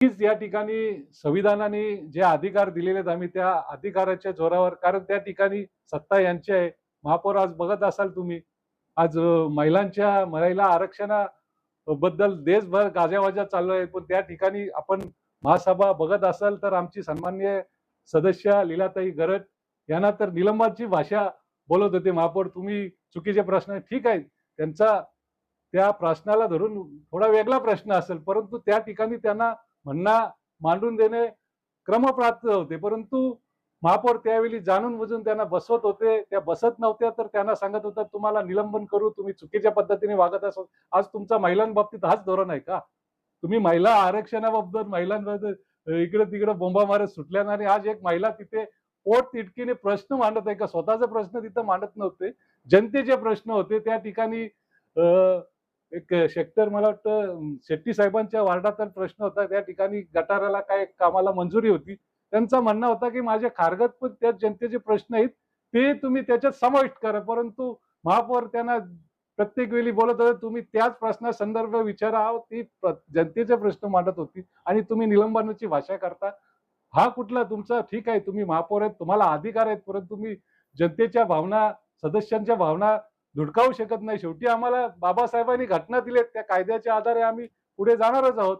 नक्कीच या ठिकाणी संविधानाने जे अधिकार दिलेले आहेत आम्ही त्या अधिकाराच्या जोरावर, कारण त्या ठिकाणी सत्ता यांची आहे. महापौर आज बघत असाल तुम्ही, आज महिला आरक्षणाबद्दल देशभर गाजावाजा चालू आहे. पण त्या ठिकाणी आपण महासभा बघत असाल तर आमची सन्माननीय सदस्य लीलाताई गरड यांना तर निलंबनाची भाषा बोलत होते महापौर. तुम्ही चुकीचे प्रश्न ठीक आहे. त्यांचा त्या प्रश्नाला धरून थोडा वेगळा प्रश्न असेल, परंतु त्या ठिकाणी त्यांना म्हणणं मांडून देणे क्रमप्राप्त होते. परंतु महापौर त्यावेळी जाणून बुजून त्यांना बसवत होते. त्या बसत नव्हत्या तर त्यांना सांगत होता, तुम्हाला निलंबन करू, तुम्ही चुकीच्या पद्धतीने वागत असाल. आज तुमचा महिलांबाबतीत हाच धोरण आहे का? तुम्ही महिला आरक्षणाबाबत महिलांबद्दल इकडे-तिकडे बोंबा मारत सुटल्या आणि आज एक महिला तिथे पोटतिडकीने प्रश्न मांडत आहे का? स्वतःचे प्रश्न तिथं मांडत नव्हते. जनतेचे प्रश्न होते. त्या ठिकाणी एक सेक्टर मला वाटतं शेट्टी साहेबांच्या वार्डाचा प्रश्न होता. त्या ठिकाणी गटाराला काय कामाला मंजुरी होती. त्यांचं म्हणणं होतं, की माझे खारघर पण त्या जनतेचे प्रश्न आहेत, ते तुम्ही त्याच्यात समाविष्ट करा. परंतु महापौर त्यांना प्रत्येक वेळी बोलत होते, तुम्ही त्याच प्रश्नासंदर्भ विचारा. ती जनतेचे प्रश्न मांडत होती आणि तुम्ही निलंबनाची भाषा करता. हा कुठला तुमचा ठीक आहे, तुम्ही महापौर आहेत, तुम्हाला अधिकार आहेत, परंतु तुम्ही जनतेच्या भावना, सदस्यांच्या भावना धुडकावू शकत नाही. शेवटी आम्हाला बाबासाहेबांनी घटना दिल्यात, त्या कायद्याच्या आधारे आम्ही पुढे जाणारच आहोत.